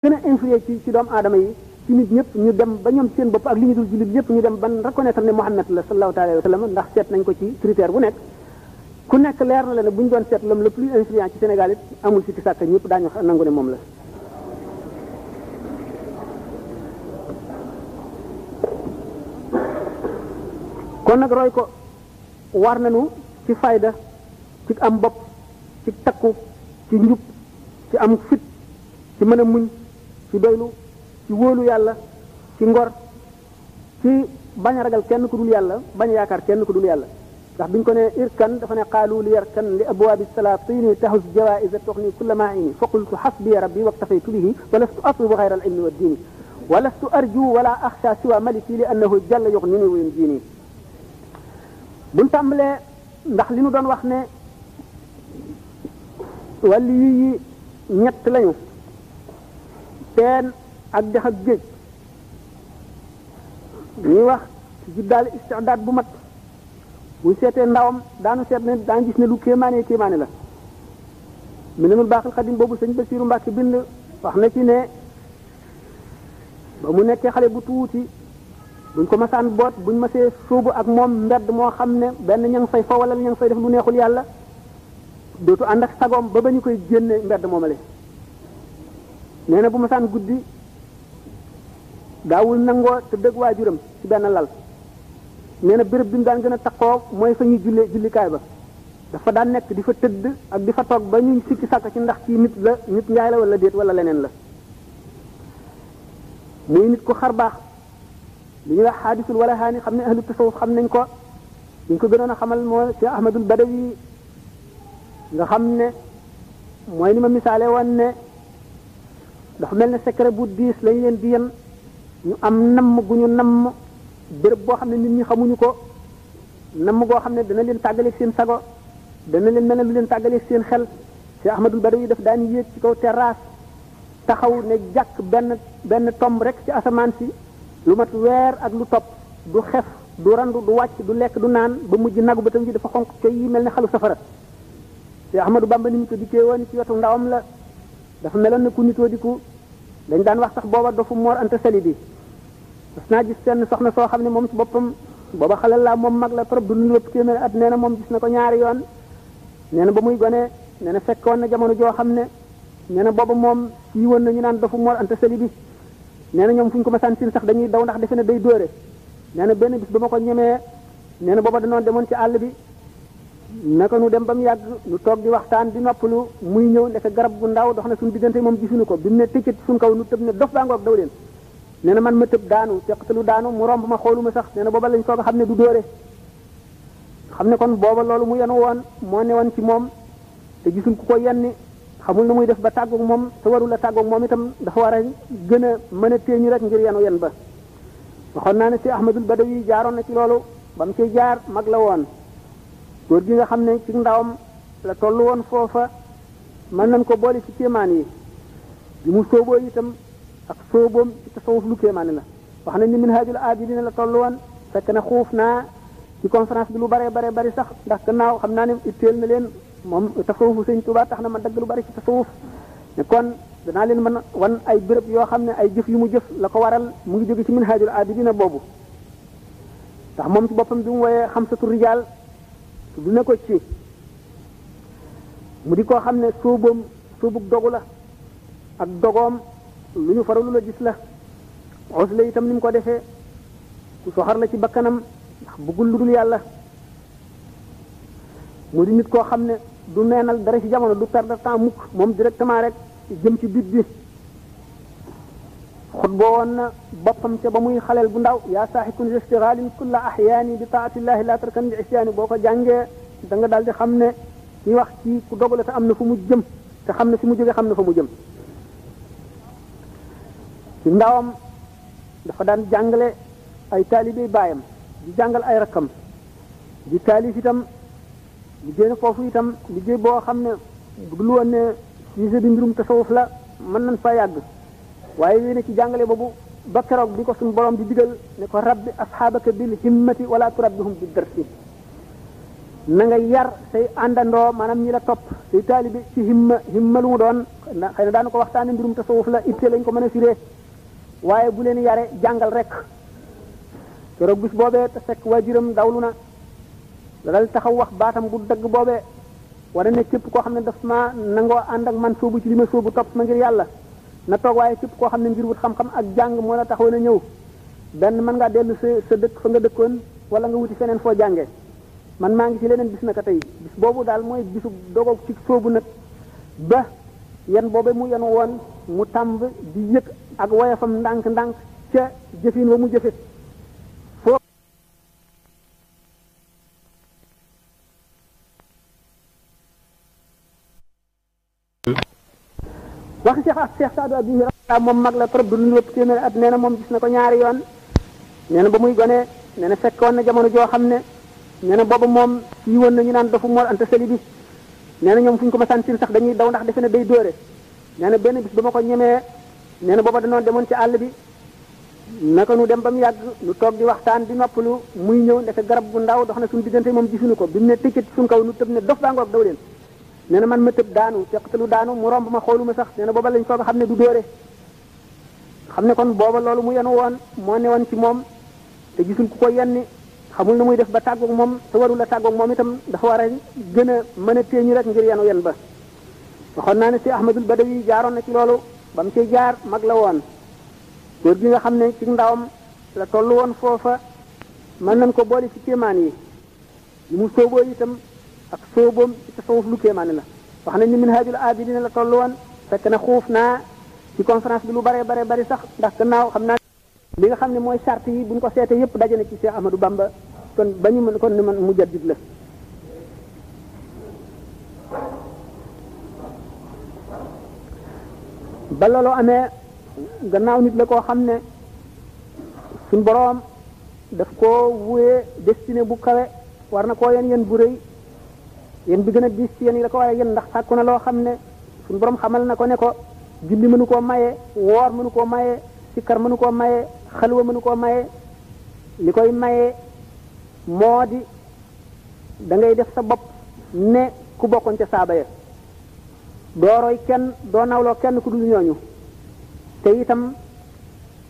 gën a influé ci doomu aadama yi ci nit ñëpp ñu dem ba ñoom seen bopp ak li ñu dul jullit ñëpp ñu dem ban reconnaître ne Muhammad la sallallahu alayhi wa sallam ndax seet nañ ko ci critère bu nekk ku nekk leer na la ne bu ñu doon seet l'homme le plus influent ci Sénégal it amul si ki sàkk ñëpp daañu nangu ne moom la. kon nag roy ko war nañu ci fayda ci am bopp ci takku ci njub ci am fit ci mën a muñ ci doylu ci wóolu yàlla ci ngor ci bañ a ragal kenn ku dul yàlla bañ a yaakaar kenn ku dul yàlla ndax biñ ko ne irkan dafa ne qaalu li yarkan li abwaabi salaatini tahus jawaïsa tuxni kulla maini fa qultu xasbiya rabbi waktafaytu bihi walastu atlubu xayra al ilmi wa diini walastu arju wala axsha siwa maliki li annahu jalla yuxnini wa yunjini buñ tàmbalee ndax li nu doon wax ne wàllu yi ñett lañu teen ak dex ak géej ñuy wax ci daal istidaad bu mat buy seetee ndawam daanu seet ne daan gis ne lu kéemaane kéemaane la mi nenul baaxil xadim boobu sëñ Basiiru Mbàkke bind wax na ci ne ba mu nekkee xale bu tuuti buñ ko masaan boot buñ masee sóobu ak moom mbedd moo xam ne benn ña ngi fay fa wala ña ngi fay def lu neexul yàlla dootu ànd ak sagoom ba ñu koy génne mbedd moomale nee na bu masaan guddi daawul nangoo te dëgg waajuram ci benn lal nee na béréb bi mu daan gën a takkoo mooy fa ñuy jullikaay ba dafa daan nekk di fa tëdd ak di fa toog ba ñuy sikki sàkk ci ndax ci nit la nit njaay la wala déet wala leneen la muy nit ku xar baax li ñuy wax xaadisul wala xaani xam ne ahlu tasawuf xam nañ ko ñu ko gënoon a xamal moo ci Ahmadul Badawi nga xam ne mooy ni ma misaale woon ne dafa mel ne secret bu diis lañ leen di yen ñu am namm gu ñu namm béréb boo xam ne nit ñi xamuñu ko namm goo xam ne dana leen tàggaleeg seen sago dana leen mel ne lu leen tàggaleeg seen xel ci Ahmadul Badawi daf daan yéeg ci kaw terrasse taxaw ne jàkk benn tomb rek ci asamaan si lu mat weer ak lu topp du xef du randu du wàcc du lekk du naan ba mujj nagu ba tam ji dafa xonq coy yi mel ne xalu safara te Ahmadou Bamba ni ñu ko dikkee woon ci wetu ndawam la dafa meloon ne ku nitoo di ku dañ daan wax sax booba dofu Mor Anta Sali bi mas naa gis seen soxna soo xam ne moom ci boppam booba xale la moom mag la trop du lu ëpp téeméer at nee na moom gis na ko ñaari yoon nee na ba muy gone nee na fekkoon na jamono joo xam ne nee na booba moom sii woon na ñu naan dofu Mor Anta Sali bi nee na ñoom fu ñu ko masaan sin sax dañuy daw ndax defe ne day dóore nee na benn bis ba ma ko ñemee nee na booba danoon demoon ci àll bi naka nu dem ba mu yàgg nu toog di waxtaan di noppalu muy ñëw ndeke garab gu ndaw dox na suñu diggante moom gisuñu ko bi mu ne tëccët suñu kaw nu tëb ne dof baa ngoog daw leen nee na man ma tëb daanu teqatalu daanu mu romb ma xooluma sax nee na booba lañ soog a xam ne du dóore xam ne kon booba loolu mu yenu woon moo ne woon ci moom te gisuñ ku ko yenni xamul na muy def ba tàggoog moom te warul a tàggoog moom itam dafa war a gën a mën a téeñu rek ngir yenu yen ba waxoon naa ne si Ahmadul Badawi jaaroon na ci loolu ba mu ciy jaar mag la woon góor gi nga xam ne ci ndawam la toll woon foofa mën nañ ko boole ci kéemaan yi bi mu sóoboo itam ak sóoboom ci tasawuf lu kéemaane la wax nañ ni Minhajul Abidin la toll woon fekk na xuuf naa ci conférence bi lu bare bari sax ndax gannaaw xam naa ne itteel na leen moom tasawufu Sëñ Tuubaa tax na ma dagg lu bari ci tasawuf ne kon danaa leen mën wan ay béréb yoo xam ne ay jëf yu mu jëf la ko waral mu ngi jóge ci Minhajul Abidin boobu ndax moom ci boppam bi mu woyee xamsatu rijaal du ne ko ci mu di koo xam ne sóobam sóobug dogu la ak dogoom lu ñu faralu la gis la os la itam ni mu ko defee ku soxar la ci bakkanam ndax bëggul lu dul yàlla mu di nit koo xam ne du neenal dara ci jamono du perdre temps mukk moom directement rek jëm ci bit bi xut boo woon na boppam ca ba muy xaleel bu ndaw yaa saaxikun istigaalin kulla ahyaani bi taatillahi la tarkan li isyaani boo ko jàngee da nga daal di xam ne ñuy wax ci ku dogale te am na fu mu jëm te xam ne fi mu jóge xam na fa mu jëm ci ndawam dafa daan jàngale ay taalibe baayam di jàngal ay rakkam di taalif itam liggéey na foofu itam liggéey boo xam ne bu dul woon ne sujet bi mbirum tasawuf la mën nañ fa yàgg waaye yéene ci jàngale boobu ba keroog bi ko suñu borom di digal ne ko rabbi asxaabaka bil himmati wala turabbihum bi darsi na nga yar say àndandoo maanaam ñi la topp say taalibe ci himma lu mu doon xëy na daanu ko waxtaane mbirum tasawuf la itte lañ ko mën a firee waaye bu leen yare jàngal rek keroog bis boobee te fekk waajuram dawlu na la dal taxaw wax baatam bu dëgg boobee wara ne képp koo xam ne daf ma nangoo ànd ak man soobu ci li ma soobu topp ma ngir yàlla na toog waaye képp koo xam ne ngir wut xam-xam ak jàng moo la taxaw na ñëw benn mën ngaa dellu sa dëkk fa nga dëkkoon wala nga wuti feneen foo jàngee man maa ngi ci leneen bis naka tey bis boobu daal mooy bisu dogoog ci soobu nag ba yan boobe mu yan woon mu tàmb di yëg ak woyafam ndànk-ndànk ca jëfin wa mu jëfe foo waxi Cheikh Saadu Abi moom mag la trop du lu ëpp téeméeri at nee na moom gis na ko ñaari yoon nee na ba muy gone nee na fekkoon na jamono joo xam ne nee na booba moom yi woon na ñu naan dafa Mor Anta Sali bi nee na ñoom fu ñu ko ma sentir sax dañuy daw ndax defe ne day dóore nee na benn bis ba ma ko ñemee nee na booba danoon demoon ci àll bi naka nu dem ba mu yàgg nu toog di waxtaan di noppalu muy ñëw ndeke garab bu ndaw dox na suñu diggante moom gisuñu ko bi mu ne tëkkat suñu kaw nu tëb ne dof baa ngoog daw leen nee na man ma tëb daanu teqtalu daanu mu romb ma xooluma sax nee na booba lañ soog a xam ne du dóore xam ne kon booba loolu mu yenu woon moo ne woon ci moom te gisul ku ko yenni xamul na muy def ba tàggoog moom te warul a tàggoog moom itam dafa war a gën a mën a téeñu rek ngir yenu yen ba waxoon naa ne si Ahmadul Badawi jaaroon na ci loolu ba mu cay jaar mag la woon góor gi nga xam ne ci ndawam la toll woon foofa mën nañ ko boole ci kéemaan yi mu sooboo itam ak sooboom ci tasawuf lu kéemaane la wax nañ ni Minhajul Abidin la toll woon fekk na xuuf naa ci conférence bi lu bare bari sax ndax gannaaw xam naa li nga xam ne mooy charte yi bu ñu ko seetee yépp daje na ci Cheikh Ahmadou Bamba kon ba ñu mën kon ni man mujaddid la ba loolu amee gannaaw nit la koo xam ne suñ boroom daf koo wuyee destiné bu kawe war na koo yen bu rëy yen bi gën a diis ci yen yi la ko war a yen ndax sàkku na loo xam ne suñ boroom xamal na ko ne ko julli mënu koo maye woor mënu koo maye sikkar mënu koo maye xalwa mënu koo maye li koy maye moo di da ngay def sa bopp ne ku bokkoon ca saaba ya doo roy kenn doo nawloo kenn ku dul ñooñu te itam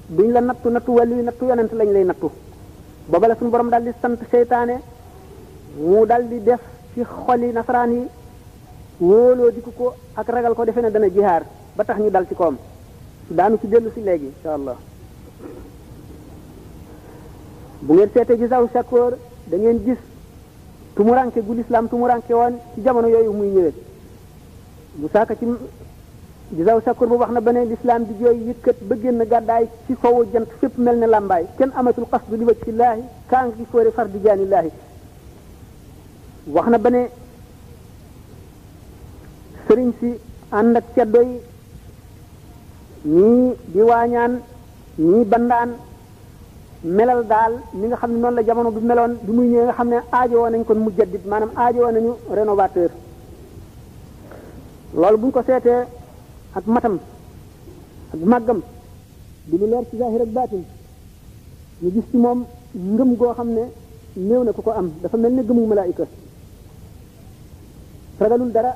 duñ la nattu wàllu nattu yonent lañ lay nattu booba la suñu borom daal di sant seytaane mu dal di def ci xoli nasaraan yi wóoloo diku ko ak ragal ko defe ne dana jihaar ba tax ñu dal ci koom daanu ci dellu si léegi insha allah bu ngeen seetee gisaw sakkoor da ngeen gis tumuranke gu lislaam tumuranke woon ci jamono yooyu muy ñëwee bu saaka ci gisaw sakkoor boobu wax na ba ne lislaam di jooy yëkkat ba génn gàddaay ci sowu jant fépp mel ne làmbaay kenn amatul qasdu li wajhillaahi kaa ngi fóore far di jaanillaahi wax na ba ne sëriñ si ànd ak ceddo yi ñii di waañaan ñii bandaan melal daal ni nga xam ne noonu la jamono bi meloon bi muy ñëwee nga xam ne aajowoo nañ kon mujaddid maanaam aajowoo nañu rénovateur loolu bu ñu ko seetee ak matam ak màggam di lu leer ci zahir ak baatin ñu gis ci moom ngëm goo xam ne néew na ku ko am dafa mel ne gëmu malaayika ragalul dara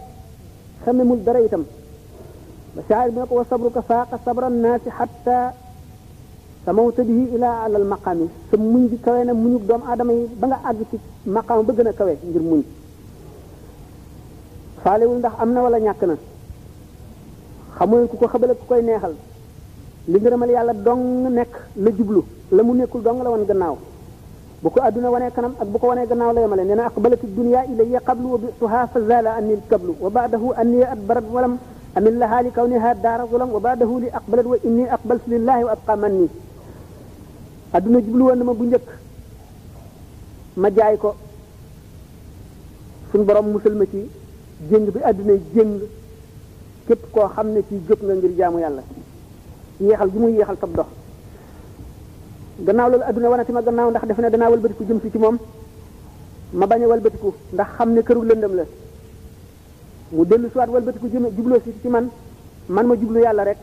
xamemul dara itam ba shaa'ir bi ne ko wa sabruka faaqa sabra naasi xatta samawta bihi ilaa alal maqaami sa muñ bi kawe na muñu doomu aadama yi ba nga àgg ci maqaam ba gën a kawe ngir muñ faalewul ndax am na wala ñàkk na xamul ku ko xëbal ku koy neexal li ngërëmal yàlla dong nekk la jublu la mu nekkul dong la woon gannaaw bu ko adduna wanee kanam ak bu ko wanee gannaaw la yemale nee na aqbalati dunya ilayya qablu wa bi'tuha fa zala anni al-qablu wa ba'dahu anni adbarat walam amin laha li kawniha daara zulam wa ba'dahu li aqbalat wa inni aqbaltu lillahi wa abqa manni adduna jublu woon na ma bu njëkk ma jaay ko suñ borom musal ma ci jéng bi adduna jéng képp koo xam ne ci jóg nga ngir jaamu yàlla yéexal gi muy yéexal tab dox gannaaw loolu adduna wanati ma gannaaw ndax defe ne danaa walbatiku jëm si ci moom ma bañ a walbatiku ndax xam ne këru lëndëm la mu dellu siwaat walbatiku jëm jubloo si ci man ma jublu yàlla rek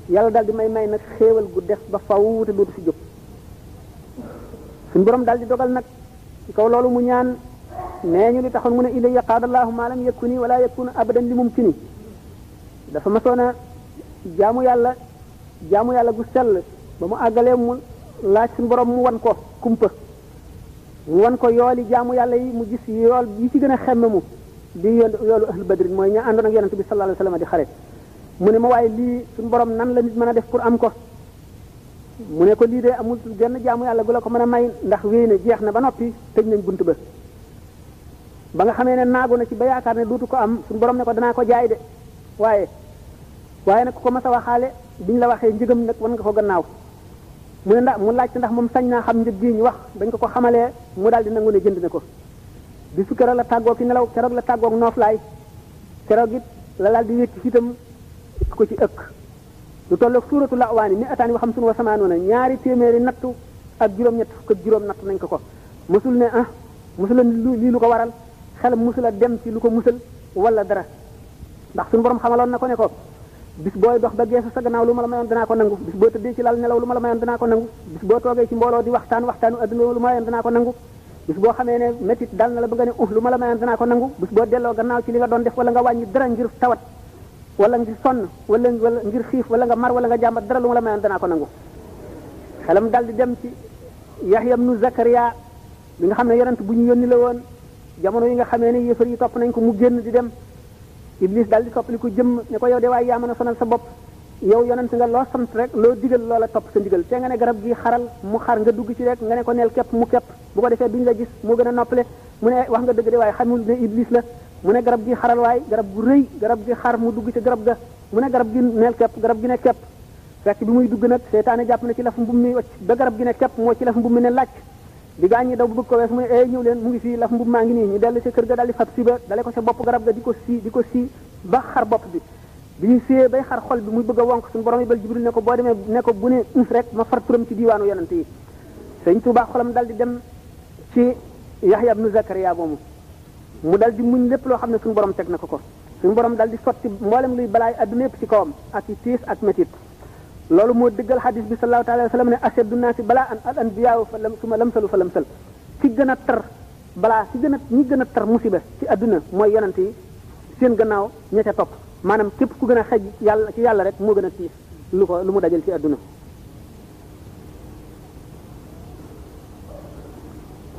yàlla daal di may nag xéewal gu def ba faw te dootu fi jóg suñu borom daal di dogal nag ci kaw loolu mu ñaan nee ñu li taxoon mu ne ilayya qaadallahu ma lam yakuni wala yakunu abadan li mumkini dafa masoon a jaamu yàlla gu sell ba mu àggalee mu laaj suñu borom mu wan ko kumpa mu wan ko yooli jaamu yàlla yi mu gis yool yi ci gën a xemme mu di yoolu ahlu badrin mooy ña àndoon ak yonente bi sallallahu alayhi wasallam di xare mu ne ma waaye lii suñu borom nan la nit mën a def pour am ko mu ne ko lii de amul genn jaamu yàlla gu la ko mën a may ndax wéy na jeex na ba noppi tëj nañ bunt ba nga xamee ne naagu na ci ba yaakaar ne duutu ko am suñu borom ne ko danaa ko jaay de waaye nag ku ko mas a waxaale biñ la waxee njëgam nag wan nga ko gannaaw mu ne mu laajte ndax moom sañ naa xam njëg gi ñu wax bañ ko xamalee mu daal di nangu ne jënd na ko bisu keroog la tàggoo ki nelaw keroog la tàggoog nooflaay keroog it la daal di wékki fitam ko ci ëkk lu tolloog suuratu la'waani mi ataani wa xamsun wa samaanoona ñaari téeméeri nattu ak juróom-ñett fukk ak juróom nattu nañ ko mësul ne mësula lii lu ko waral xelam mësula dem ci lu ko musal wala dara ndax suñu borom xamaloon na ko ne ko bis booy dox ba geesu sa gannaaw lu ma la mayoon danaa ko nangu bis boo tëddee ci lal nelaw lu ma la mayoon danaa ko nangu bis boo toogee ci mbooloo di waxtaanu adduna lu ma mayoon danaa ko nangu bis boo xamee ne métit dal na la ba nga ne lu ma la mayoon danaa ko nangu bis boo delloo gannaaw ci li nga doon def wala nga wàññi dara ngir tawat wala ngir sonn wala ngir xiif wala nga mar wala nga jàmbat dara lu ma la mayoon danaa ko nangu xelam dal di dem ci Yahya ibnu Zakariya bi nga xam ne yonent bu ñu yónni la woon jamono yi nga xamee ne yëfar yi topp nañ ko mu génn di dem Iblis dal di soppali ko jëm ne ko yow de waaye yaa mën a sonal sa bopp yow yonent nga loo sant rek loo digal loola topp sa ndigal te nga ne garab gi xaral mu xar nga dugg ci rek nga ne ko neel képp mu képp bu ko defee duñ la gis moo gën a noppale mu ne wax nga dëgg de waaye xamul ne Iblis la mu ne garab gi xaral waaye garab gu rëy garab gi xar mu dugg ci garab ga mu ne garab gi neel képp garab gi ne képp fekk bi muy dugg nag seytaane jàpp na ci laf mbub mi wacc ba garab gi ne képp moo ci laf mbub mi ne làcc di gaañ ñi daw bu bëgg ko wees mu ne ñëw leen mu ngi fii laf mbub maa ngi nii ñu dellu ci kër ga daal di fab si ba dale ko ca bopp garab ga di ko sii ba xar bopp bi bi ñu siyee bay xar xol bi muy bëgg a wonk suñu borom yi bal Jibril ne ko boo demee ne ko bu ne rek ma far turam ci diiwaanu yonante yi Sëñ Tuubaa xolam dal di dem ci Yahya ibnu Zakariya moomu mu dal di muñ lépp loo xam ne suñu borom teg na ko suñu borom dal di sotti mboolem luy balaay adduna yëpp ci kawam ak i tiis ak métit loolu moo dëggal xadis bi sallallahu alayhi wa sallam ne ashaddu naasi balaa al anbiyaaw fa suma lamsalu fa lamsal ci gën a tar balaa ñi gën a tar musiba ci adduna mooy yonante yi seen gannaaw ña ca topp maanaam képp ku gën a xej yàlla ci yàlla rek moo gën a tiis lu mu dajal ci adduna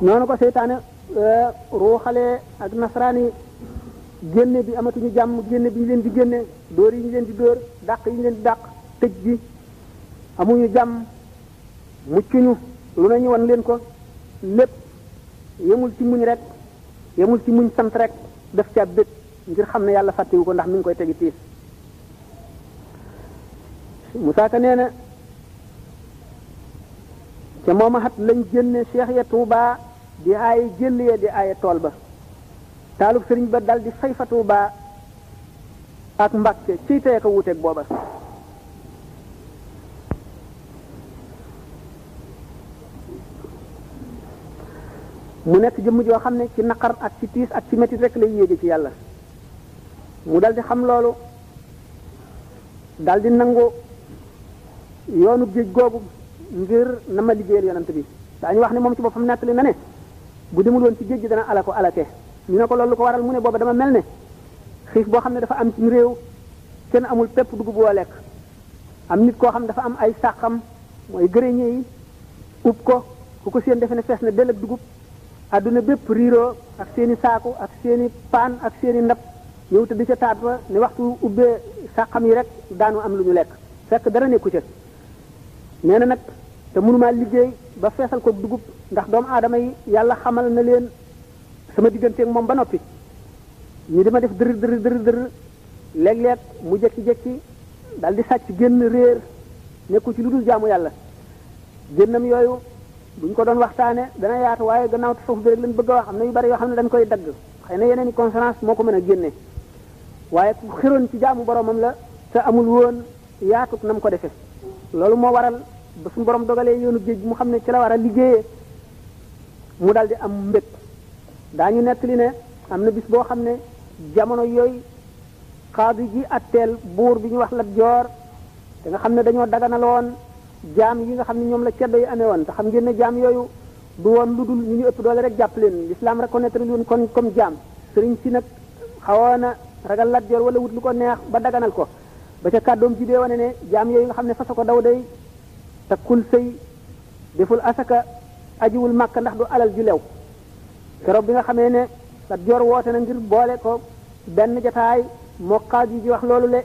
noonu ko seytaane ruuxale ak nasaraani génne bi amatuñu jàmm génne bi ñu leen di génne dóor yi ñu leen di dóor dàq yi ñu leen di dàq tëj bi amuñu jàmm muccuñu lu nañu wan leen ko lépp yemul ci muñ rek yemul ci muñ sant rek def ca bët ngir xam ne yàlla fàttewu ko ndax mi ngi koy tegi tiis Musaa Ka nee na ca mooma xat lañ génne Cheikh ya Tuuba di aaye jëll ya di aaye tool ba taalub sëriñ ba dal di fay fa Tuuba ak Mbàkke ciy teye ko wuuteeg booba mu nekk jëmm joo xam ne ci naqar ak ci tiis ak ci métit rek lay yéege ci yàlla mu dal di xam loolu dal di nangu yoonu géej googu ngir na ma liggéeyal yonent bi daañu wax ne moom ci boppam nettali na ne bu demul woon ci géej gi dana alake ñu ne ko loolu lu ko waral mu ne booba dama mel ne xiif boo xam ne dafa am ci réew kenn amul pepp dugub boo lekk am nit koo xam ne dafa am ay sàqam mooy gërëñe yi ub ko ku ko seen defe ne fees na del ak dugub adduna bépp riiroo ak seeni saaku ak seeni paan ak seeni ndab ñëw te di ca taat ba ne waxtu ubbee sàqam yi rek daanu am lu ñu lekk fekk dara nekku ca nee na nag te mënumaa liggéey ba feesal ko dugub ndax doomu aadama yi yàlla xamal na leen sama digganteeg moom ba noppi ñu dima def dër léeg-léeg mu jekki-jekki dal di sàcc génn réer nekku ci lu dul jaamu yàlla génnam yooyu buñ ko doon waxtaane dana yaatu waaye gannaaw tasawuf bi rek lañ bëgg a wax am na yu bari yoo xam ne dañ koy dagg xëy na yeneen i conférence moo ko mën a génne waaye ku xiroon ci jaamu boromam la te amul woon yaatut na mu ko defee loolu moo waral ba suñu borom dogalee yoonu géej mu xam ne ci la war a liggéeyee mu dal di am mbég daañu nettali ne am na bis boo xam ne jamono yooyu xaadi ji atteel buur bi ñu wax Lat Joor te nga xam ne dañoo daganaloon jaam yi nga xam ne ñoom la ceddo yi amee woon te xam ngeen ne jaam yooyu du woon lu dul ñu ëpp doole rek jàpp leen l'islam reconnaître leen kon comme jaam sëriñ si nag xawoon a ragal Lat Joor wala wut lu ko neex ba daganal ko ba ca kàddoom ji dee wane ne jaam yooyu nga xam ne fasa ko daw day takkul sëy deful asaka ajiwul màkk ndax du alal ju lew keroog bi nga xamee ne Lat Joor woote na ngir boole ko benn jataay moo xaaj yi di wax loolu le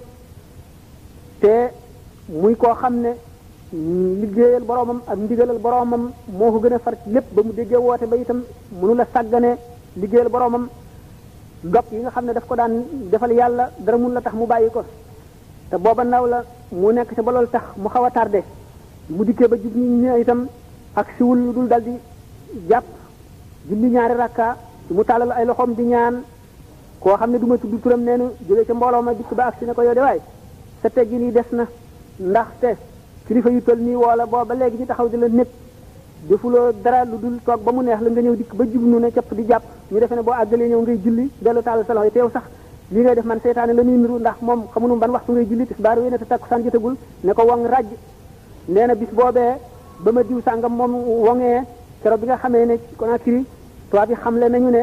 te muy koo xam ne liggéeyal boroomam ak ndigalal boroomam moo ko gën a far lépp ba mu déggee woote ba itam mënu la sàggane liggéeyal boroomam dog yi nga xam ne daf ko daan defal yàlla dara mun la tax mu bàyyi ko te booba ndaw la mu nekk ca ba loolu tax mu xaw a tardé mu dikkee ba jub ñi itam ak siwul lu dul dal di jàpp julli ñaari rakka mu tàllal ay loxoom di ñaan koo xam ne du ma tudd turam neenu jóge ca mbooloo ma dikk ba ak si ne ko yow de waay sa teggi nii des na ndaxte kilifa yu toll nii woola booba léegi ñu taxaw di la nekk defuloo dara lu dul toog ba mu neex la nga ñëw dikk ba jub nu ne capp di jàpp ñu defe ne boo àggalee ñëw ngay julli dellu tàllal sa loxo yi teew sax li ngay def man seytaane la nuy niru ndax moom xamuñu ban waxtu ngay julli tisbaar wéy na te takkusaan jotagul ne ko wong raj nee na bis boobee ba ma diw sàngam moom wongee keroog bi nga xamee ne Conakry tubaab yi xamle nañu ne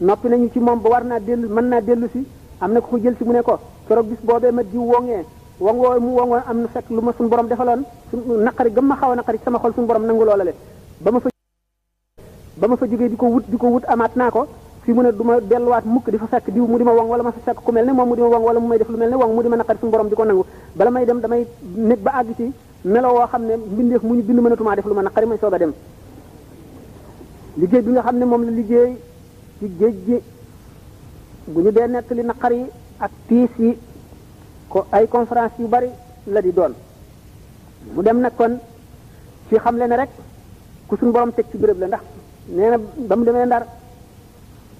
noppi nañu ci moom ba war naa dellu mën naa dellu si am na ko jël si mu ne ko keroog bis boobee ma diw wongee wongoo mu wongoon am na fekk lu ma suñu borom defaloon suñu naqari gëm ma xaw a naqari sama xol suñu borom nangu loola le ba ma fa jógee di ko wut amaat naa ko fi mu ne du ma delluwaat mukk di fa fekk diw mu di ma wong wala ma fa fekk ku mel ne moom mu di ma wong wala mu may def lu mel ne wong mu di ma naqari suñu borom di ko nangu bala may dem damay nekk ba àgg ci melo woo xam ne mbindeef mu ñu bind mënatumaa def lu ma naqari may soog a dem liggéey bi nga xam ne moom la liggéey ci géej gi bu ñu dee nekk li naqar yi ak tiis yi ko ay conférence yu bari la di doon mu dem nag kon ci xam le ne rek ku suñu borom teg ci béréb la ndax nee na ba mu demee Ndar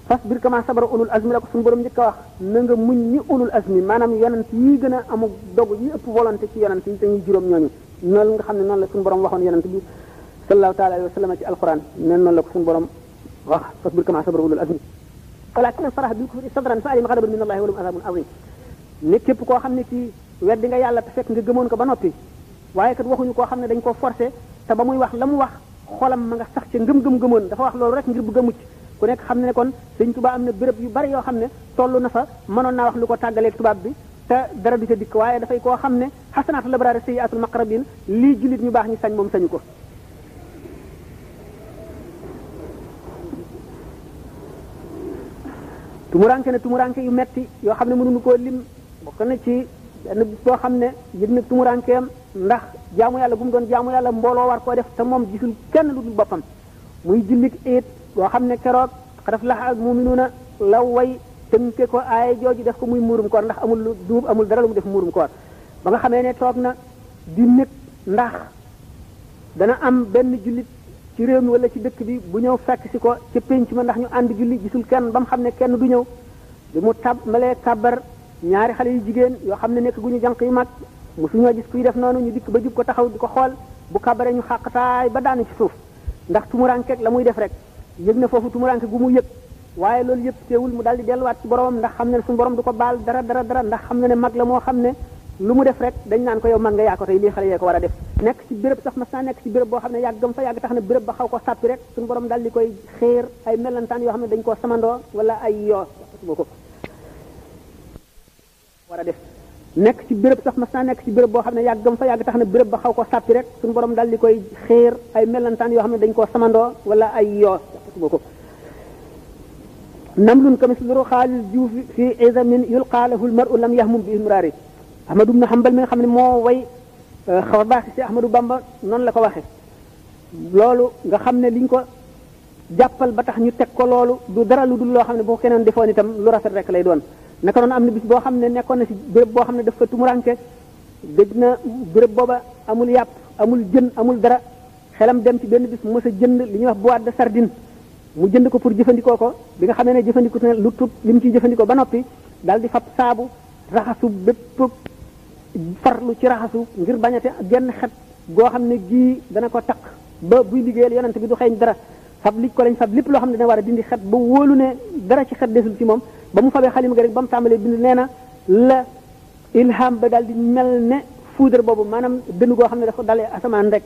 fasbir kama sabara ulul azmi la ko suñu borom njëkk a wax na nga muñ ñi ulul azmi maanaam yonent yi gën a amul dogu yi ëpp volonté ci yonent yi te ñuy juróom ñooñu noonu nga xam ne noonu la suñu borom waxoon yonent bi sallallahu taala alayhi wa sallam ci alquran nen noonu la ko suñu borom wax fasbir kama sabara ulul azmi walakin faraha bil kufri sadran fa alim ghadaban min allahi wa lahum azabun azim ne képp koo xam ne ci weddi nga yàlla te fekk nga gëmoon ko ba noppi waaye kat waxuñu koo xam ne dañ ko forcé te ba muy wax la mu wax xolam ma nga sax ca ngëm-ngëm gëmoon dafa wax loolu rek ngir bëgg a mucc ku nekk xam ne kon Sëñ Tuubaa am na béréb yu bari yoo xam ne toll na fa mënoon naa wax lu ko tàggaleeg tubaab bi te dara du ca dikk waaye dafay koo xam ne xasanaatu labraari sayyiatul maqrabin lii jullit ñu baax ñi sañ moom sañu ko tumuranke yu metti yoo xam ne mënuñu koo lim bokk na ci benn bis boo xam ne yëg nag tumurankeem ndax jaamu yàlla bu mu doon jaamu yàlla mbooloo war koo def te moom gisul kenn lu dul boppam muy jullik it boo xam ne keroog xad aflaha al muminuuna la way tënke ko aaya jooju def ko muy muurum koor ndax amul lu duub amul dara lu mu def muurum koor ba nga xamee ne toog na di nekk ndax dana am benn jullit ci réew mi wala ci dëkk bi bu ñëw fekk si ko ca pénc ma ndax ñu ànd julli gisul kenn ba mu xam ne kenn du ñëw bi mu malee kàbbar ñaari xale yu jigéen yoo xam ne nekk gu ñu jànq yu mag mosuñoo gis kuy def noonu ñu dikk ba jub ko taxaw di ko xool bu kàbbaree ñu xàqtaay ba daanu ci suuf ndax tumuranke la muy def rek yëg na foofu tumuranke gu mu yëg waaye loolu yëpp teewul mu daal di delluwaat ci boromam ndax xam ne suñu borom du ko baal dara ndax xam na ne mag la moo xam ne lu mu def rek dañ naan ko yow mag nga yaa ko tey lii xale yee ko war a def nekk ci béréb sax mas naa nekk ci béréb boo xam ne yàggam fa yàgg tax na béréb ba xaw ko sàppi rek suñu borom daal di koy xéer ay melantaan yoo xam ne dañ koo samandoo wala ay yoo boo ko war a def nekk ci béréb sax mas naa nekk ci béréb boo xam ne yàggam fa yàgg tax na béréb ba xaw ko sàppi rek suñu borom daal di koy xéer ay melantaan yoo xam ne dañ koo samandoo wala ay yoo boo ko namlun kamislu ruxaalil juufi fi izamin yulqaa lahu almar'u lam yahmum bi imraari Ahmadu ibn Hanbal mi nga xam ne moo way xaw a baax ci Ahmadu Bamba noonu la ko waxe loolu nga xam ne liñ ko jàppal ba tax ñu teg ko loolu du dara lu dul loo xam ne boo keneen defoon itam lu rafet rek lay doon naka noonu am na bis boo xam ne nekkoon na ci béréb boo xam ne daf ko tumuranke gëj na béréb booba amul yàpp amul jën amul dara xelam dem ci benn bis mu mës a jënd li ñuy wax boîte de sardine mu jënd ko pour jëfandikoo ko bi nga xamee ne jëfandikoo ne lu tut li mu ciy jëfandikoo ba noppi daal di fab saabu raxasu bépp farlu ci raxasu ngir bañate genn xet goo xam ne gii dana ko taq ba buy liggéeyal yonent bi du xeeñ dara fab li ko lañ fab lépp loo xam ne dana war a dindi xet ba wóolu ne dara ci xet desul ci moom ba mu fabee xalima ga rek ba mu tàmbalee bind nee na la ilham ba daal di mel ne foudre boobu maanaam dënn goo xam ne dafa dalee asamaan rek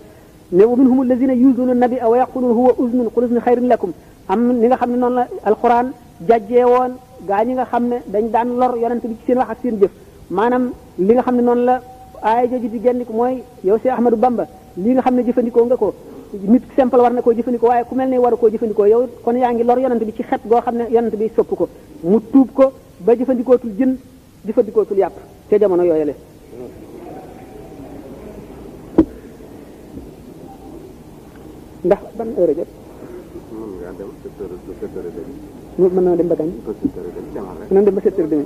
ne wa minhum alladina yuzuna nabia wa yaquluna huwa uznun qul uznu xayrun lakum am ni nga xam ne noonu la alquran jajjee woon gaa ñi nga xam ne dañ daan lor yonent bi ci seen wax ak seen jëf maanaam li nga xam ne noonu la aaya jooju di genn ko mooy yow Cheikh Ahmadou Bamba li nga xam ne jëfandikoo nga ko nit simple war na koo jëfandikoo waaye ku mel ne waru koo jëfandikoo yow kon yaa ngi lor yonent bi ci xet goo xam ne yonent bi sopp ko mu tuub ko ba jëfandikootul jën jëfandikootul yàpp ca jamono yooyale ndax ban heure jot mën na dem ba kañ mën na dem ba 7 heures demi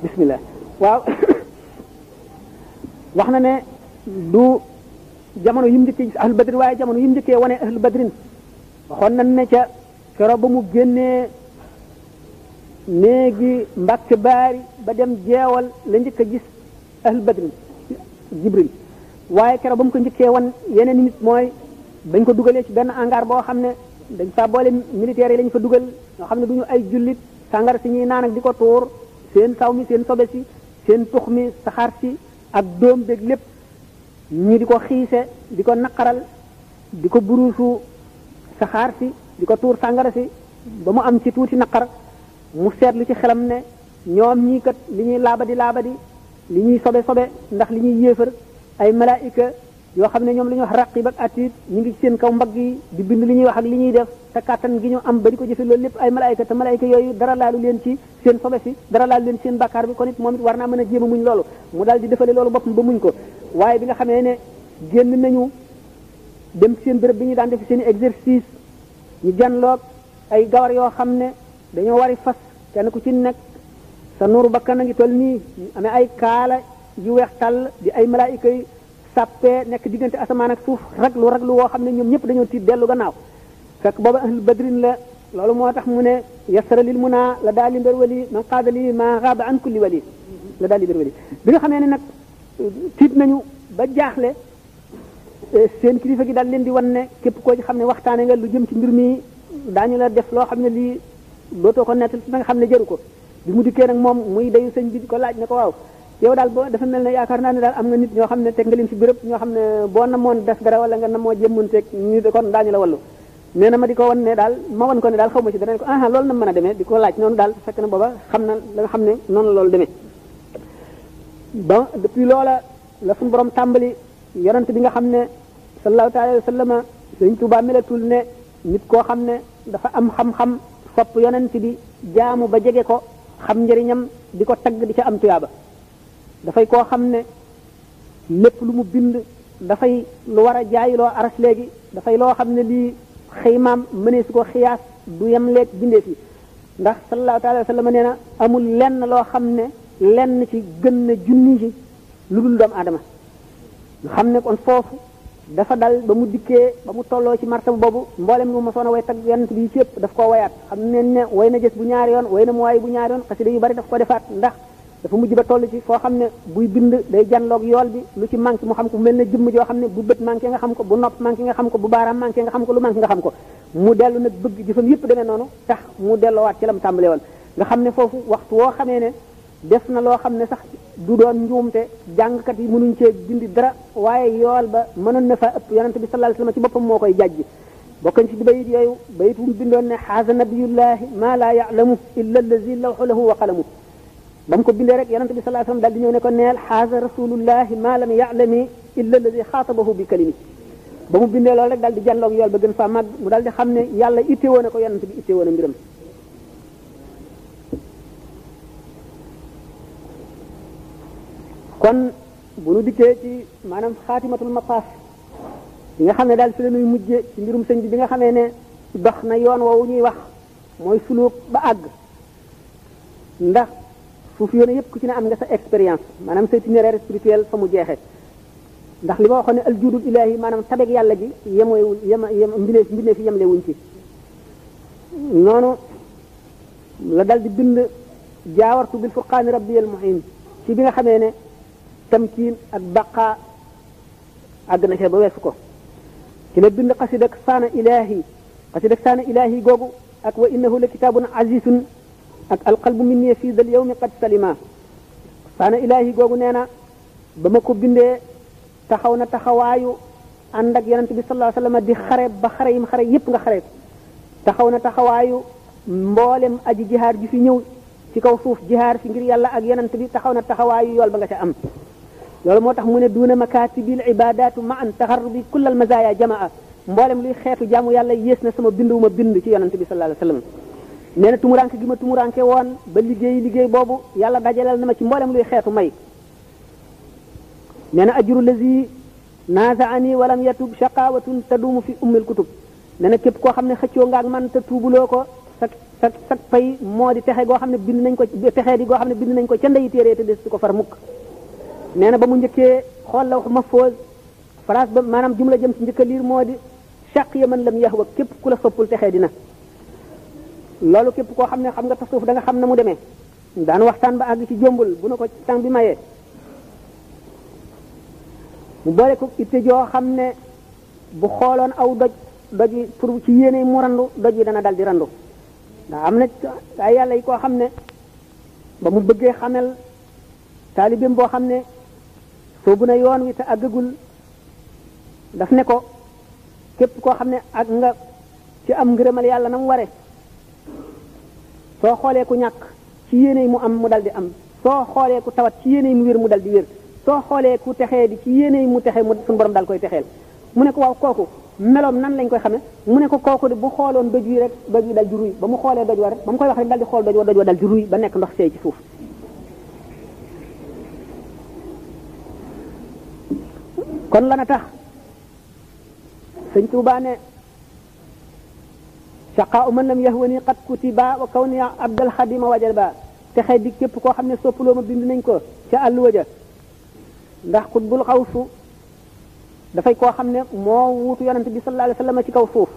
bismillah waaw wax na ne du jamono yim njëkkee gis ahlu badrin waaye jamono yim njëkkee wane ahlu badrin waxoon nañ ne ca kero ba mu génnee néegi mbàkke baari ba dem jeewal la njëkk a gis ahlu badrin jibril waaye kero ba mu ko njëkkee wan yeneen nit mooy bañ ko dugalee ci benn hangar boo xam ne dañ fa boole militaires yi lañ fa dugal ñoo xam ne du ñu ay jullit sàngara si ñuy naan ak di ko tuur seen saw mi seen sobe si seen tux mi saxaar si ak doom beeg lépp ñi di ko xiise di ko naqaral di ko buruusu saxaar si di ko tuur sàngara si ba mu am ci tuuti naqar mu seetlu ci xelam ne ñoom ñii kat li ñuy laabadi li ñuy sobe ndax li ñuy yéefar ay malaayika yoo xam ne ñoom li ñuy wax raqib ak atiid ñu ngi ci seen kaw mbagg yi di bind li ñuy wax ak li ñuy def te kàttan gi ñu am ba di ko jëfe loolu lépp ay malaayika te malaayika yooyu dara laalu leen ci seen sobe si dara laalu leen ci seen bàkkaar bi kon it moom it war naa mën a jéem a muñ loolu mu daal di defale loolu boppam ba muñ ko waaye bi nga xamee ne génn nañu dem ci seen béréb bi ñu daan def seen exercice ñu janloog ay gawar yoo xam ne dañoo wari fas kenn ku ci nekk sa nuuru bakkan a ngi toll nii amee ay kaala yu weex tàll di ay malaayika yi sàppee nekk diggante asamaan ak suuf raglu woo xam ne ñoom ñëpp dañoo tiit dellu gannaaw fekk booba ahlu badrin la loolu moo tax mu ne yasara lil muna la daal li mbir wali man qaada li ma xaaba an kulli wali la daal li mbir wali bi nga xamee ne nag tiit nañu ba jaaxle seen kilifa gi daal leen di wan ne képp koo ci xam ne waxtaane nga lu jëm ci mbir mi daañu la def loo xam ne lii dootoo ko nettal na nga xam ne jaru ko bi mu dikkee nag moom muy dayu sëñ bi di ko laaj ne ko waaw yow daal boo dafa mel ne yaakaar naa ne daal am nga nit ñoo xam ne teg nga leen ci béréb ñoo xam ne boo namoon def dara wala nga namoo jëmmunteeg ñu kon daañu la wallu nee na ma di ko wan ne daal ma wan ko ne daal xaw ma ci dara ne ko aha loolu na mën a demee di ko laaj noonu daal fekk na booba xam na la nga xam ne noonu loolu demee ba depuis loola la suñu borom tàmbali yonent bi nga xam ne sallallahu alayhi wa sallam Sëriñ Tuubaa melatul ne nit koo xam ne dafa am xam-xam sopp yonent bi jaamu ba jege ko xam njëriñam di ko tagg di ca am tuyaaba dafay koo xam ne lépp lu mu bind dafay lu war a jaayiloo aras léegi dafay loo xam ne lii xëymaam mënee su ko xiyaas du yem leeg bindee fi ndax sallallahu alayhi wa sallam nee na amul lenn loo xam ne lenn ci gën na junni ci lu dul doomu aadama nga xam ne kon foofu dafa dal ba mu dikkee ba mu tolloo ci martaba boobu mboolem lu ma soona way tag yonent bi ci yëpp daf koo wayaat xam ne way na jës bu ñaari yoon way na mu waay bu ñaari yoon xasida yu bari daf ko defaat ndax dafa mujj ba toll ci foo xam ne buy bind day janloog yool bi lu ci manqué mu xam ko mel ne jëmm joo xam ne bu bët manqué nga xam ko bu nopp manqué nga xam ko bu baaraam manqué nga xam ko lu manqué nga xam ko mu dellu nag bëgg jëfam yëpp demee noonu tax mu delloowaat ci la mu tàmbalee woon nga xam ne foofu waxtu woo xamee ne def na loo xam ne sax du doon njuumte jàngkat yi mënuñ cee dindi dara waaye yool ba mënoon na fa ëpp yonente bi sallallahu alayhi wasallam ci boppam moo koy jàjji bokkañ ci di bayit yooyu bayit wu mu bindoon ne xaasa nabiyullahi ma la ya'lamu illa allazi lawhu lahu wa qalamu ba mu ko bindee rek yonente bi sallallahu alayhi wasallam daal di ñëw ne ko neel xaasa rasulullahi ma lam ya'lami illa allazi xaatabahu bi kalimi ba mu bindee loolu rek daal di jànloog yool ba gën faa màgg mu daal di xam ne yàlla ittewoo na ko yonente bi ittewoo na mbiram kon bu nu dikkee ci maanaam xaatimatul mataaf bi nga xam ne daal fi la nuy mujje ci mbirum sëñ bi bi nga xamee ne dox na yoon woowu ñuy wax mooy suluuk ba àgg ndax foofu yoone yëpp ku ci ne am nga sa expérience maanaam sa itinéraire spirituel fa mu jeexee ndax li ma waxoon ne aljudul ilahi maanaam tabeg yàlla gi yemoywul yem mbindee fi yemle wuñ ci noonu la dal di bind jaawartu bil furqaani rabbiyal muhin ci bi nga xamee ne tamkiin ak baqa àgg na ca ba weesu ko ci la bind xasidak saana ilahi googu ak wa innahu la kitaabun azizun ak alqalbu minni fii dal yawmi qad salima saana ilahi googu nee na ba ma ko bindee taxaw na taxawaayu ànd ak yonent bi sallallahu alayhi wasallam di xare ba xare yim xare yépp nga xare taxaw na taxawaayu mboolem aji jihaar ji fi ñëw ci kaw suuf jihaar fi ngir yàlla ak yonent bi taxaw na taxawaayu yool ba nga ca am loolu moo tax mu ne duuna makatibil ibadatu ma an taxarrubi kullal mazaya jamaa mboolem luy xeetu jaamu yàlla yées na sama bind wu ma bind ci yonent bi sallallahu alayhi wasallam nee na tumuranke gi ma tumuranke woon ba liggéey boobu yàlla dajaleel na ma ci mboolem luy xeetu may nee na ajru lazi nazaani walam yatub shaqawatun tadumu fi ummil kutub nee na képp koo xam ne xëccoo nga ak man te tuubuloo ko sa pay moo di texe goo xam ne bind nañ ko texee di goo xam ne bind nañ ko ca ndeyi téere te des ko far mukk nee na ba mu njëkkee xool la wax mahfuz phrase ba maanaam jumla jëm ci njëkk a liir moo di shaqiya man lam yahwa képp ku la soppul texee dina loolu képp koo xam ne xam nga tasawuf da nga xam na mu demee daan waxtaan ba àgg ci jombul bu na ko temps bi mayee mu boole ko itte joo xam ne bu xooloon aw doj wi pour ci yéene mu randu doj wi dana dal di randu ndax am na ay yàlla yi koo xam ne ba mu bëggee xamel taalibeem boo xam ne soobu na yoon wi te àggagul daf ne ko képp koo xam ne ak nga ci am ngërëmal yàlla na mu ware soo xoolee ku ñàkk ci yéene mu am mu dal di am soo xoolee ku tawat ci yéene mu wér mu dal di wér soo xoolee ku texee di ci yéene mu texe mu suñu borom dal koy texeel mu ne ko waaw kooku meloom nan lañ koy xamee mu ne ko kooku de bu xooloon doj wi rek doj wi dal di ruy ba mu xoolee doj wa rek ba mu koy wax rek dal di xool doj wa dal di ruy ba nekk ndox seey ci suuf kon lana tax sëñ Tuubaa ne shaqaa man lam yahwani qad kutiba wa kawni abdal xadima wajalba texe di képp koo xam ne soppaloo ma bind nañ ko ca àlluwa ja ndax xutbul xawsu dafay koo xam ne moo wuutu yonent bi sallallahu alayhi wasallam ci kaw suuf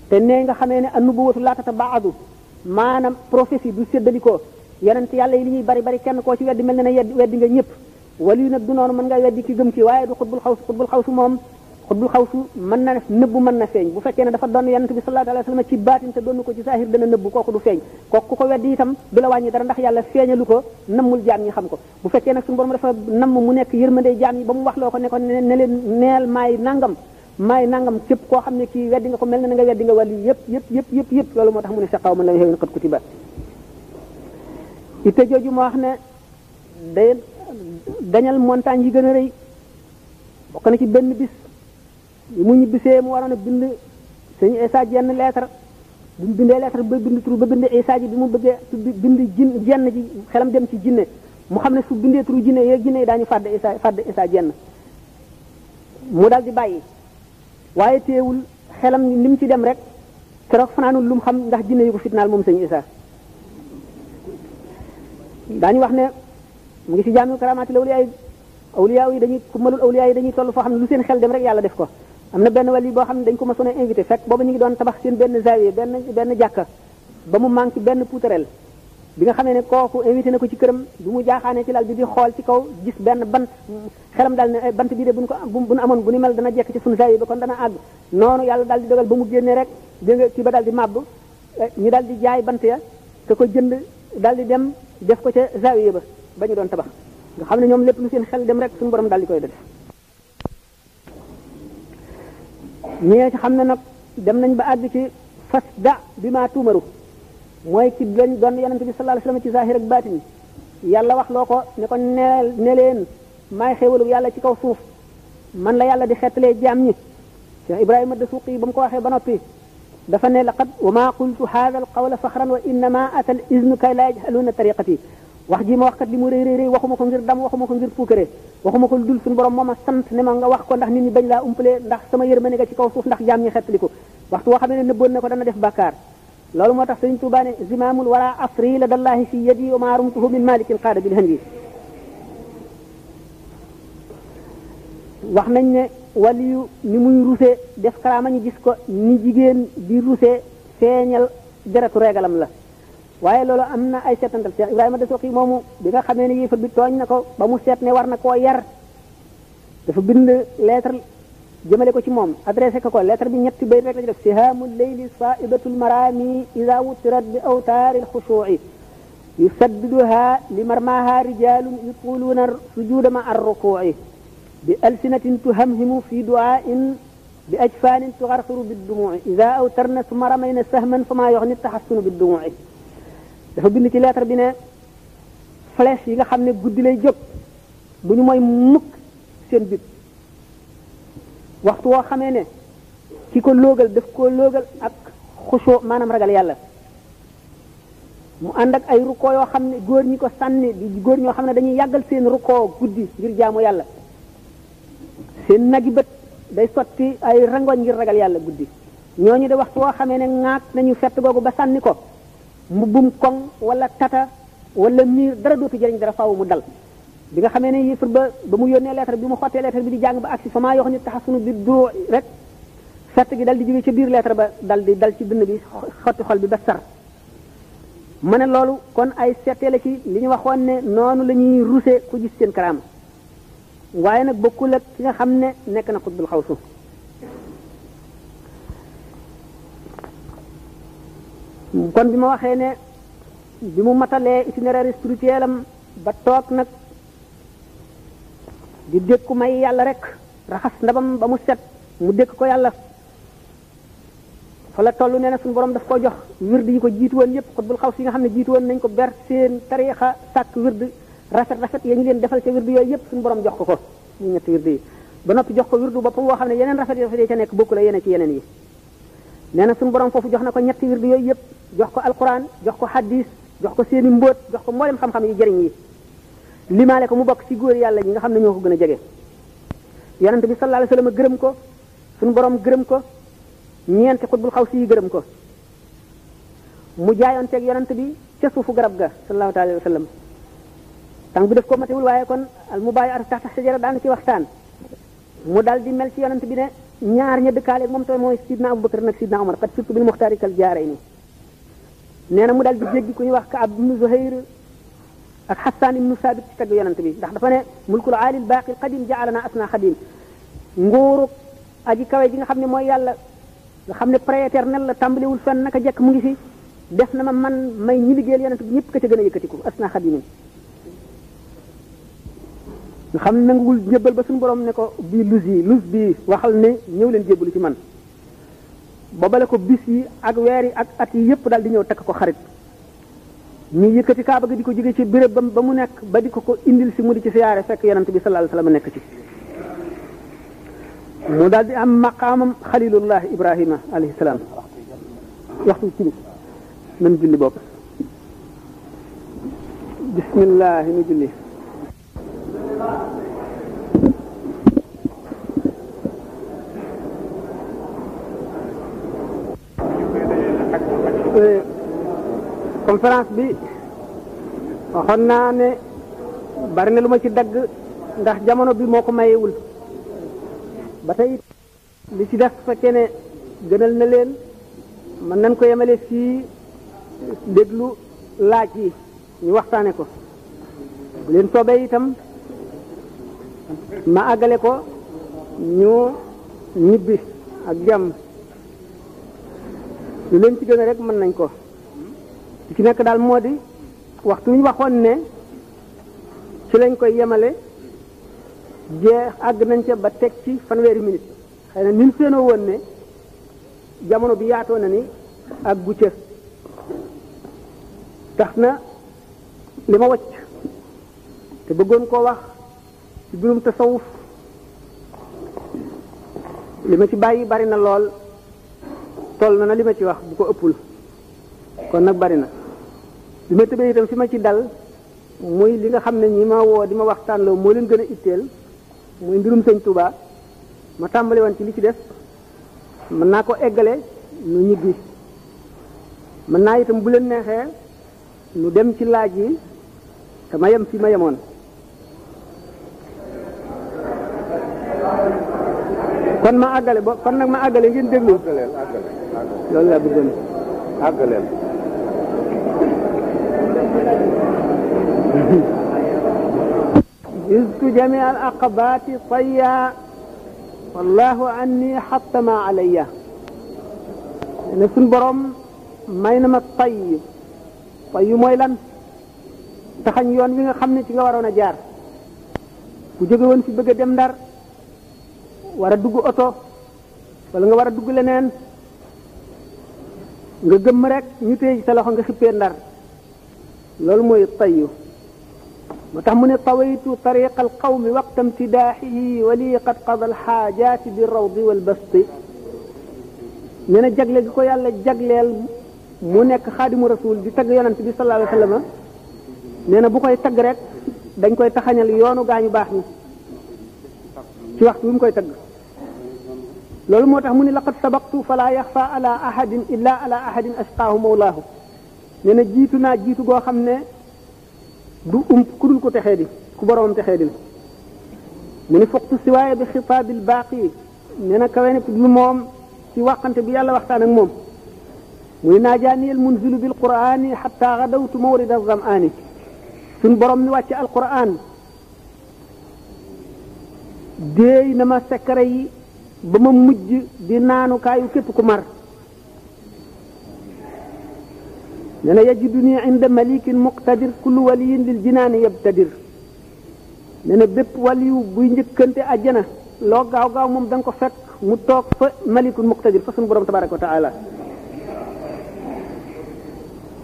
te nee nga xamee ne annubuwatu laa tatabaadu maanaam prophétie du séddalikoo yonent yàlla yi li ñuy bari bari kenn koo ci weddi mel ne ne weddi nga ñëpp wali yu nag du noonu mën nga weddi ki gëm ci waaye du xutbul xawsu moom xutbul xawsu mën na nëbbu mën na feeñ bu fekkee ne dafa doon yonent bi sallallahu alayhi wasallam ci baatin te doon ko ci saahir dana nëbbu kooku du feeñ kooku ku ko weddi itam du la wàññi dara ndax yàlla feeñalu ko nammul jaam ñi xam ko bu fekkee nag suñu borom dafa namm mu nekk yërmande jaam ñi ba mu wax loo ko ne ko ne leen neel maay nangam képp koo xam ne kii weddi nga ko mel na nga weddi nga wàllu yëpp loolu moo tax mu ne saqaw man la xew xat kutiba itte jooju moo wax ne day dañal montagne yi gën a rëy bokk na ci benn bis mu ñibbisee mu waroon a bind sëñ Isa jenn lettre bi mu bindee lettre ba bind turu ba bind Isa ji bi mu bëggee bind jenn ji xelam dem ci jinne mu xam ne su bindee turu jinne yi daañu fàdd Isa jenn mu dal di bàyyi waaye teewul xelam ni mu ci dem rek keroog fanaanul lu mu xam ndax jinne yu ko fitnaal moom sëñ Isa daañu wax ne mu ngi ci jaami karamaati awliya yi dañuy ku malul awliya yi dañuy toll foo xam ne lu seen xel dem rek yàlla def ko am na benn wali boo xam ne dañ ko ma soon a invité fekk booba ñu ngi doon tabax seen benn zawiya benn jàkka ba mu manqué benn poutarel bi nga xamee ne kooku invité na ko ci këram bi mu jaaxaane ci lal bi di xool ci kaw gis benn bant xelam daal ne bant bii de bu ñu amoon bu ni mel dana jekk ci suñu zawiya ba kon dana àgg noonu yàlla daal di dogal ba mu génnee rek dégg nga kii ba daal di màbb ñu daal di jaay bant ya te ko jënd daal di dem def ko ca zawiya ba ñu doon tabax nga xam ne ñoom lépp lu seen xel dem rek suñu borom daal di koy def ñee ci xam ne nag dem nañ ba àgg ci fas da bi maa tuumaru mooy ci lañ doon yonente bi sallallahu alayhi wasallam ci zahir ak baatin yàlla wax loo ko ne ko ne leen maay xéewalu yàlla ci kaw suuf man la yàlla di xettalee jaam ñi Cheikh Ibrahima Dasuqi ba mu ko waxee ba noppi dafa ne laqad wa ma qultu hadha al qawla faxran wa innama ata al iznu kay la yajhaluna tariqati wax ji ma wax kat li mu rëy waxuma ko ngir dam waxuma ko ngir puukare waxuma ko lu dul suñu borom moo ma sant ne ma nga wax ko ndax nit ñi bañ laa umpalee ndax sama yërmande nga ci kaw suuf ndax jaam ñi xettaliku waxtu woo xam ne nëbboon ne ko dana def bàkkaar loolu moo tax Sëriñ Tuubaa ne zimaamul wara asri la dallahi fi yadi wa ma rumtuhu min malikin qaada bil hanbi wax nañ ne waliyu ni muy rusee def karaama ñu gis ko ni jigéen di rusee feeñal deretu reegalam la waaye loolu am na ay seetantal Cheikh Ibrahima Dasuqi moomu bi nga xamee ne yéefar bi tooñ na ko ba mu seet ne war na koo yar dafa bind lettre jëmale ko ci moom adressé ko lettre bi ñetti bayt rek la ci def sihaamul layli saidatul marami ida wutirat bi awtaari alxushuu'i yusaddiduha li marmaha rijalun yutuluuna sujuda ma arrukuu'i bi alsinatin tuhamhimu fi du'ain bi ajfanin tugarxiru biddumu'i ida awtarna summa ramayna sahman fama yoxni taxassunu biddumu'i dafa bind ci lettre bi ne flèche yi nga xam ne guddi lay jóg bu ñu mooy mukk seen bit waxtu woo xamee ne ki ko loogal daf koo loogal ak xusoo maanaam ragal yàlla mu ànd ak ay rukkoo yoo xam ne góor ñi ko sànni di góor ñoo xam ne dañuy yàggal seen rukkoo guddi ngir jaamu yàlla seen nagi bët day sotti ay rangoñ ngir ragal yàlla guddi ñooñu de waxtu woo xamee ne ŋaat nañu fett googu ba sànni ko mbubbum koŋ wala tata wala miir dara dootu jëriñ dara faaw mu dal bi nga xamee ne yëfër ba mu yónnee lettre bi mu xottee lettre bi di jàng ba agsi fa maa yox ni taxasunu bi duro rek fett gi dal di jóge ca biir lettre ba dal di dal ci dënn bi xotti xol bi ba sar ma ne loolu kon ay settee la ci li ñu waxoon ne noonu la ñuy ruse ku gis seen karaama waaye nag bokkul ak ki nga xam ne nekk na xutbul xawsu kon bi ma waxee ne bi mu matalee itinéraire spirituel am ba toog nag di dékku may yàlla rek raxas ndabam ba mu set mu dékk ko yàlla fa la toll nee na suñu borom daf ko jox wird yi ko jiitu woon yépp xutbul xawsu yi nga xam ne jiitu woon nañ ko ber seen tariixa sàkk wird rafet ya ñu leen defal ca wird yooyu yépp suñu borom jox ko ñu ñetti wird yi ba noppi jox ko wirdu boppam woo xam ne yeneen rafet yi ca nekk bokku la yeneen ci yeneen yi nee na suñu borom foofu jox na ko ñetti wird yooyu yépp jox ko alquran jox ko hadis jox ko seeni mbóot jox ko mboolem xam-xam yi jëriñ yi limaale ko mu bokk ci góor yàlla ñi nga xam ne ñoo ko gën a jege yonent bi sallallahu alayhi wasallam gërëm ko suñu borom gërëm ko ñeenti xutbul xawsi yi gërëm ko mu jaayoonteeg yonent bi ca suufu garab ga sallallahu alayhi wasallam tànk bi def ko matewul waaye kon al mubaaya'atu tahta shajara daan ci waxtaan mu dal di mel ci yonent bi ne ñaar ña dëkkaale moom tamit mooy sidna Abubakar nag sidna Umar qad sirtu bil muxtaari kal jaarayni nee na mu dal di jéggi ku ñuy wax Kaab ibnu Zuhayr ak Hassan ibnu Sabit ci tagg yonent bi ndax dafa ne mulkul aalil baaqil qadim ja'alana asna xadim nguuru aji kawe ji nga xam ne mooy yàlla nga xam ne prééternel la tàmbaliwul fenn naka jekk mu ngi fi def na ma man may ñi liggéeyal yonent bi ñëpp ka ca gën a yëkkatiku asna xadimin nga xam ne nanguwul njëbbal ba suñu borom ne ko bii lus bii waxal ne ñëw leen jébbalu ci man boobale ko bis yi ak weer yi ak at yi yëpp daal di ñëw takk ko xarit ñu yëkkati kaaba gi di ko jóge ci béréb ba mu nekk ba di ko indil si mu di ci siyaare fekk yonent bi sallallahu alayhi wasallam nekk ci mu daal di am maqaamam xalilullah ibrahima alayhi salaam waxtu ci nan julli bopp bismillah nu julli conférence bi waxoon naa ne bari na lu ma ci dagg ndax jamono bi moo ko mayewul ba tey li ci def fekkee ne gënal na leen mën nañ ko yemale fii déglu laaj yi ñu waxtaane ko bu leen soobee itam ma àggale ko ñu ñibbi ak jàmm lu leen ci gën a rek mën nañ ko ci ci nekk daal moo di waxtu ñu waxoon ne ci lañ koy yemale jeex àgg nañ ca ba teg ci fanweeri minute xëy na nin seenoo woon ne jamono bi yaatoo na ni ak gucca tax na li ma wacc te bëggoon koo wax ci biirum tasawuf li ma ci bàyyi bari na lool toll na li ma ci wax bu ko ëppul kon nag bari na li ma tëbee itam fi ma ci dal muy li nga xam ne ñi ma woo di ma waxtaan loo moo leen gën a itteel muy mbirum sëñ Touba ma tàmbali woon ci li ci def mën naa ko eggale nu ñibbi mën naa itam bu leen neexee nu dem ci laaj yi te ma yem fi ma yemoon kon ma àggale ba kon nag ma àggale ngeen déglu loolu laa bëggoon àggaleel juztu jami al aqabati tayya wallahu anni xattama alayya ne suñ borom may na ma tay mooy lan taxañ yoon wi nga xam ne ci nga waroon a jaar ku jóge woon fi bëgg a dem Ndar war a dugg oto wala nga war a dugg leneen nga gëmm rek ñu téye sa loxo nga xippee ndar loolu mooy tayyu moo tax mu ne tawaytu tariqa al qawmi waqta imtidaaxihi wa lii qad qada al xaajaati bi rawdi wal basti nee na jagle gi ko yàlla jagleel mu nekk xaadimu rasul di tagg yonent bi sallallahu alayhi wa sallam nee na bu koy tagg rek dañ koy taxañal yoonu gaañu baax ñi ci waxtu bi mu koy tagg loolu moo tax mu ni laqad sabaqtu fala yaxfa ala ahadin illa ala ahadin asqaahu mawlaahu nee na jiitu naa jiitu goo xam ne du ku dul ko texee di ku boromam texee di mu ni foqtu siwaaya bi xitaabil baaqi nee na kawe ne lu moom ci waxante bi yàlla waxtaan ak moom mu ni naajaani al munzilu bil qur'ani xatta gadawtu mawrida zam'ani suñ borom mi wàcce alquran déey na ma sekkare yi ba ma mujj di naanukaayu képp ku mar nee na yajiduni inda malikin muqtadir kullu waliyin lil jinaani yabtadir nee na bépp waliyu buy njëkkante àjjana loo gaaw gaaw moom da nga ko fekk mu toog fa malikul muqtadir fa suñu borom tabaraka wa taala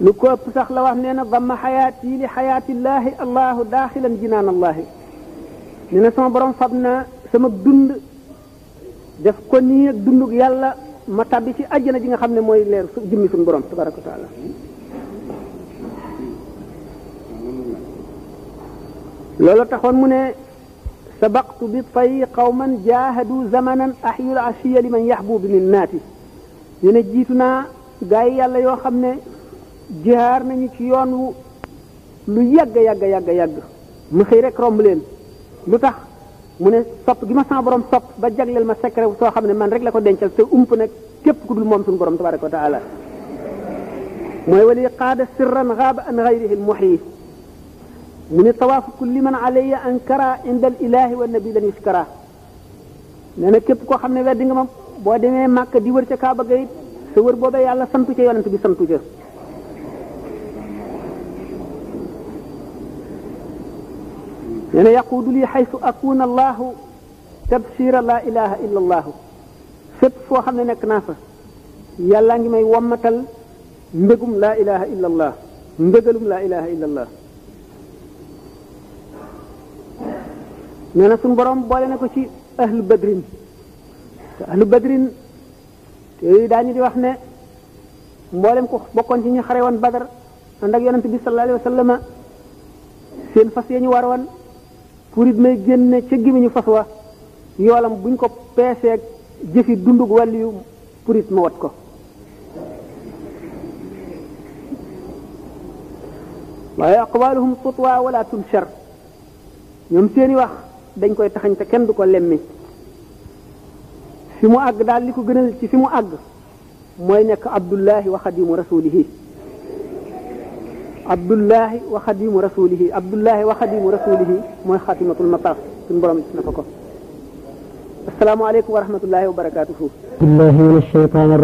lu ko ëpp sax la wax nee na damma xayaati li xayaatillahi allahu daaxilan jinaan allahi nee na sama borom fab na sama dund def ko nii ak dundug yàlla ma tabbi ci àjjana ji nga xam ne mooy leer jëmmi suñu borom tabaraka wa taala loolu taxoon mu ne sabaqtu bi tay qawman jaahadu zamanan ahyul asiya liman yaxbubu min naati nee na jiitu naa gaa yi yàlla yoo xam ne jihaar nañu ci yoon wu lu yàgg yàgg mu xëy rek romb leen lu tax mu ne sopp gi ma sama borom sopp ba jagleel ma secret soo xam ne man rek la ko dencal te ump nag képp ku dul moom suñu borom tabaraka wa taala mooy wali qaada sirran gaaba an gayrihi lmuxyi mu ne tawaafu kulli man alayya ankara inda al ilahi wa nabi lan yuskara nee na képp koo xam ne weddi nga ma boo demee màkk di wër ca kaaba ga it sa wër boobee yàlla santu ca yonent bi santu ca nee na yaquudu li xaysu akuna allahu tabshira la ilaha illa allahu fépp foo xam ne nekk naa fa yàllaa ngi may wommatal mbégum la ilaha illa allah mbégalum la ilaha illa allah nee na suñu borom boole na ko ci ahlu badrin te ahlu badrin te daañu di wax ne mboolem ko bokkoon ci ñu xare woon badar ànd ak yonent bi sallallahu alayhi wa sallam seen fas ya ñu war woon pour it may génne ca gémmiñu fas wa yoolam buñ ko peeseeg jëfi dundug wàlliyu pour it ma wat ko waaye aqwaluhum tutwa wala tunshar ñoom seeni wax dañ koy taxañ te kenn du ko lemmi fi mu àgg daal li ko gënal ci fi mu àgg mooy nekk abdullahi wa xadimu rasulihi abdullahi wa xadimu rasulihi abdullahi wa xadimu rasulihi mooy xatimatul mataaf suñu borom gis na ko assalaamu aleykum wa rahmatullahi wa barakatuhu billahi min alshaytan